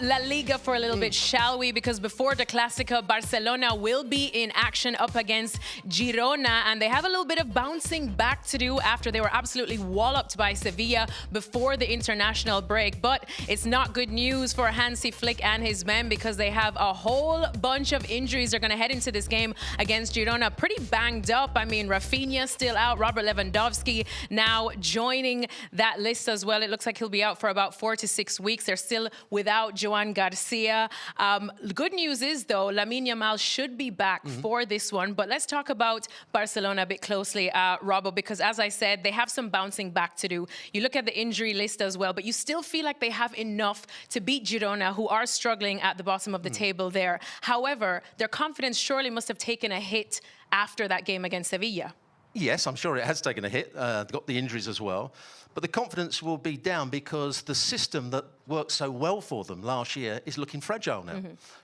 La Liga for a little bit, shall we? Because before the Clásico, Barcelona will be in action up against Girona, and they have a little bit of bouncing back to do after they were absolutely walloped by Sevilla before the international break. But it's not good news for Hansi Flick and his men, because they have a whole bunch of injuries. They're going to head into this game against Girona pretty banged up. I mean, Rafinha still out, Robert Lewandowski now joining that list as well. It looks like he'll be out for about 4 to 6 weeks. They're still without Joan Garcia. Good news is, though, Lamine Yamal should be back for this one. But let's talk about Barcelona a bit closely, Robbo, because as I said, they have some bouncing back to do. You look at the injury list as well, but you still feel like they have enough to beat Girona, who are struggling at the bottom of the table there. However, their confidence surely must have taken a hit after that game against Sevilla. Yes, I'm sure it has taken a hit. Got the injuries as well. But the confidence will be down because the system that worked so well for them last year is looking fragile now.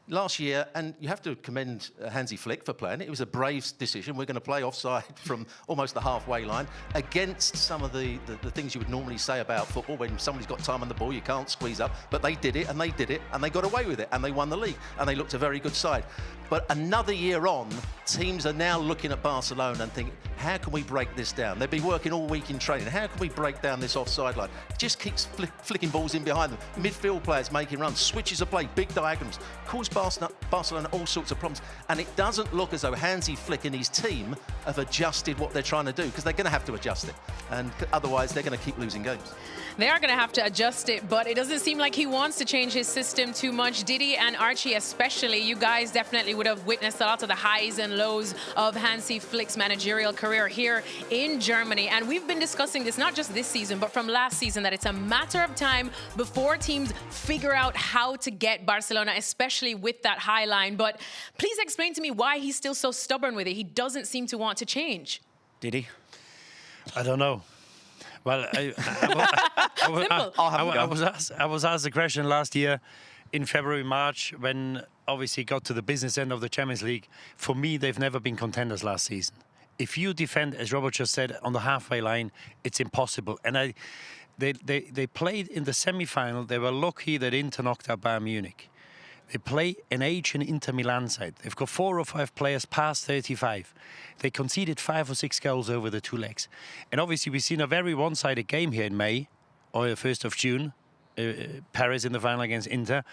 Last year, and you have to commend Hansi Flick for playing it. It was a brave decision. We're going to play offside from almost the halfway line against some of the things you would normally say about football. When somebody's got time on the ball, you can't squeeze up. But they did it, and they did it, and they got away with it, and they won the league, and they looked a very good side. But another year on, teams are now looking at Barcelona and thinking, how can we break this down? They've been working all week in training. How can we break down this offside line? It just keeps flicking balls in behind them. Midfield players making runs, switches of play, big diagonals, cause Barcelona all sorts of problems. And it doesn't look as though Hansi Flick and his team have adjusted what they're trying to do, because they're going to have to adjust it. And otherwise, they're going to keep losing games. They are going to have to adjust it, but it doesn't seem like he wants to change his system too much. Didi and Archie especially, you guys definitely would have witnessed a lot of the highs and lows of Hansi Flick's managerial career here in Germany. And we've been discussing this not just this season, but from last season, that it's a matter of time before teams figure out how to get Barcelona, especially with that high line. But please explain to me why he's still so stubborn with it. He doesn't seem to want to change. Didi? I don't know. Well, I was asked the question last year in February, March, when obviously got to the business end of the Champions League. For me, they've never been contenders last season. If you defend, as Robert just said, on the halfway line, it's impossible. And they played in the semi-final. They were lucky that Inter knocked out Bayern Munich. They play an Asian Inter Milan side. They've got 4 or 5 players past 35. They conceded 5 or 6 goals over the 2 legs. And obviously, we've seen a very one-sided game here in May, or the 1st of June. Paris in the final against Inter.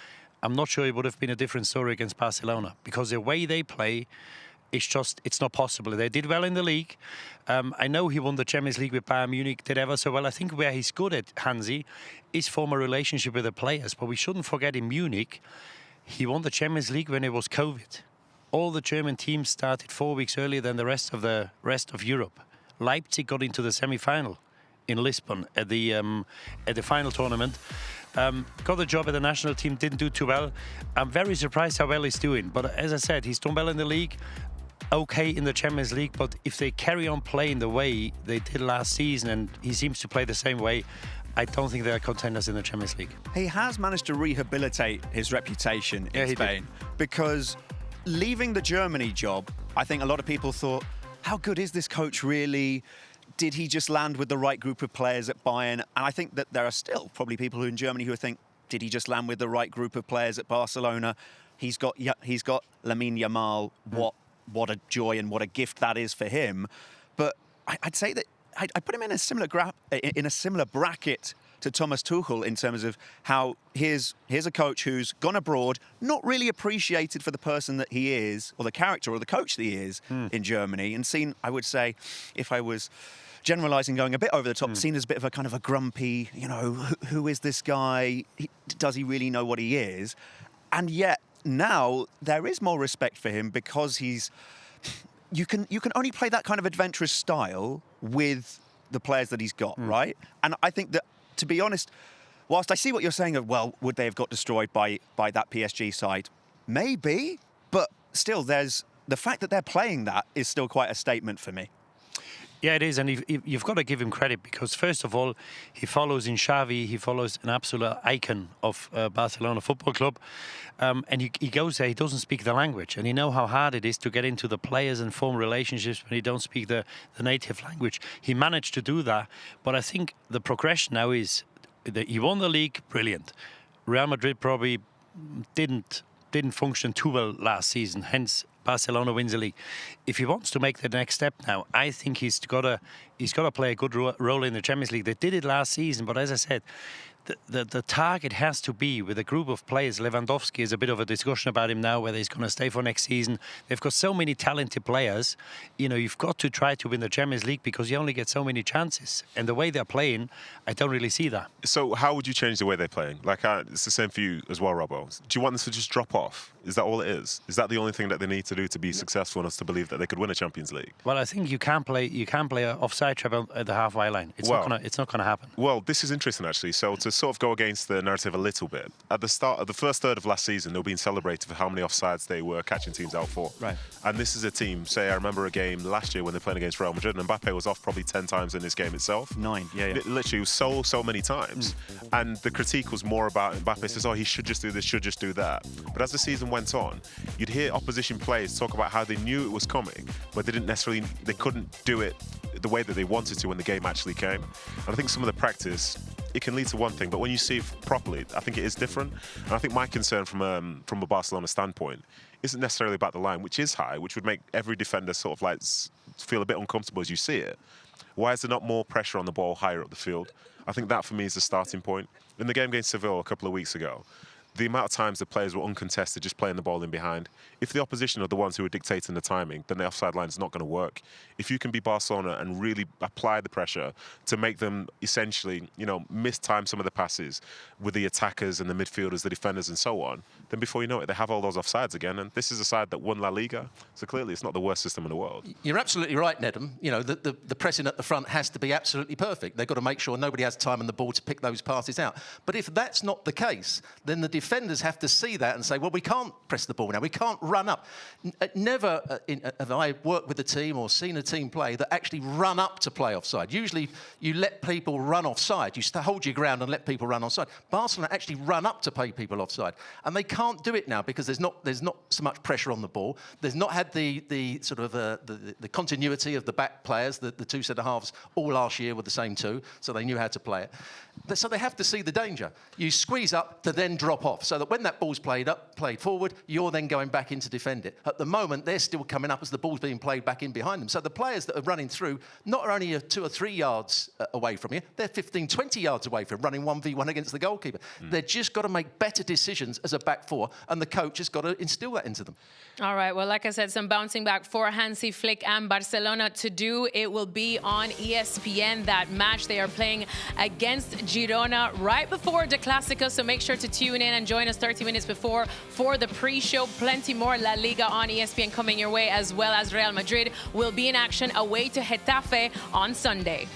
I'm not sure it would have been a different story against Barcelona, because the way they play, it's not possible. They did well in the league. I know he won the Champions League with Bayern Munich, did ever so well. I think where he's good at, Hansi, is form a relationship with the players. But we shouldn't forget, in Munich, he won the Champions League when it was COVID. All the German teams started 4 weeks earlier than the rest of Europe. Leipzig got into the semi-final in Lisbon at the final tournament. Got the job at the national team, didn't do too well. I'm very surprised how well he's doing. But as I said, he's done well in the league, okay in the Champions League. But if they carry on playing the way they did last season, and he seems to play the same way, I don't think they're contenders in the Champions League. He has managed to rehabilitate his reputation in Spain, because leaving the Germany job, I think a lot of people thought, how good is this coach really? Did he just land with the right group of players at Bayern? And I think that there are still probably people in Germany who think, did he just land with the right group of players at Barcelona? He's got Lamine Yamal. What a joy and what a gift that is for him. But I'd say that I put him in a similar bracket to Thomas Tuchel, in terms of how here's a coach who's gone abroad, not really appreciated for the person that he is, or the character or the coach that he is in Germany, and seen, I would say, if I was generalising, going a bit over the top, seen as a bit of a kind of a grumpy, who is this guy? Does he really know what he is? And yet now there is more respect for him, because you can only play that kind of adventurous style with the players that he's got, right? And I think that, to be honest, whilst I see what you're saying of, well, would they have got destroyed by that PSG side? Maybe, but still, there's the fact that they're playing that is still quite a statement for me. Yeah, it is, and you've got to give him credit, because first of all, he follows in Xavi, he follows an absolute icon of Barcelona Football Club, and he goes there, he doesn't speak the language, and you know how hard it is to get into the players and form relationships when you don't speak the native language. He managed to do that, but I think the progression now is that he won the league, brilliant. Real Madrid probably didn't function too well last season. Hence, Barcelona wins the league. If he wants to make the next step now, I think he's got to play a good role in the Champions League. They did it last season, but as I said, the target has to be with a group of players. Lewandowski is a bit of a discussion about him now, whether he's going to stay for next season. They've got so many talented players. You know, you've got to try to win the Champions League because you only get so many chances. And the way they're playing, I don't really see that. So how would you change the way they're playing? Like, it's the same for you as well, Robbo. Do you want them to just drop off? Is that all it is? Is that the only thing that they need to do to be successful enough to believe that they could win a Champions League? Well, I think you can't play an offside trap at the halfway line. It's not going to happen. Well, this is interesting, actually. So to sort of go against the narrative a little bit, at the start of the first third of last season, they were being celebrated for how many offsides they were catching teams out for. Right. And this is a team, say, I remember a game last year when they were playing against Real Madrid, and Mbappe was off probably 10 times in this game itself. 9, yeah. Literally, so many times. And the critique was more about Mbappe says, oh, he should just do this, should just do that. But as the season went on, you'd hear opposition players talk about how they knew it was coming, but they couldn't do it the way that they wanted to when the game actually came. And I think some of the practice, it can lead to one thing, but when you see it properly, I think it is different. And I think my concern from a Barcelona standpoint isn't necessarily about the line, which is high, which would make every defender sort of like feel a bit uncomfortable as you see it. Why is there not more pressure on the ball higher up the field? I think that for me is the starting point. In the game against Seville a couple of weeks ago, the amount of times the players were uncontested, just playing the ball in behind. If the opposition are the ones who are dictating the timing, then the offside line is not going to work. If you can be Barcelona and really apply the pressure to make them essentially, mistime some of the passes with the attackers and the midfielders, the defenders and so on, then before you know it, they have all those offsides again. And this is a side that won La Liga, so clearly it's not the worst system in the world. You're absolutely right, Nedum. The pressing at the front has to be absolutely perfect. They've got to make sure nobody has time on the ball to pick those passes out. But if that's not the case, then the defenders have to see that and say, well, we can't press the ball now. We can't run up. Never have I worked with a team or seen a team play that actually run up to play offside. Usually you let people run offside. You hold your ground and let people run offside. Barcelona actually run up to play people offside. And they can't do it now because there's not so much pressure on the ball. There's not had the sort of the continuity of the back players. The two centre-halves all last year were the same two, so they knew how to play it. So they have to see the danger. You squeeze up to then drop off, so that when that ball's played forward, you're then going back in to defend it. At the moment, they're still coming up as the ball's being played back in behind them. So the players that are running through not only 2 or 3 yards away from you, they're 15, 20 yards away from running 1v1 against the goalkeeper. They've just got to make better decisions as a back four, and the coach has got to instill that into them. All right, well, like I said, some bouncing back for Hansi Flick and Barcelona to do. It will be on ESPN, that match. They are playing against Girona right before the Clásico, so make sure to tune in and join us 30 minutes before for the pre-show. Plenty more La Liga on ESPN coming your way, as well as Real Madrid will be in action away to Getafe on Sunday.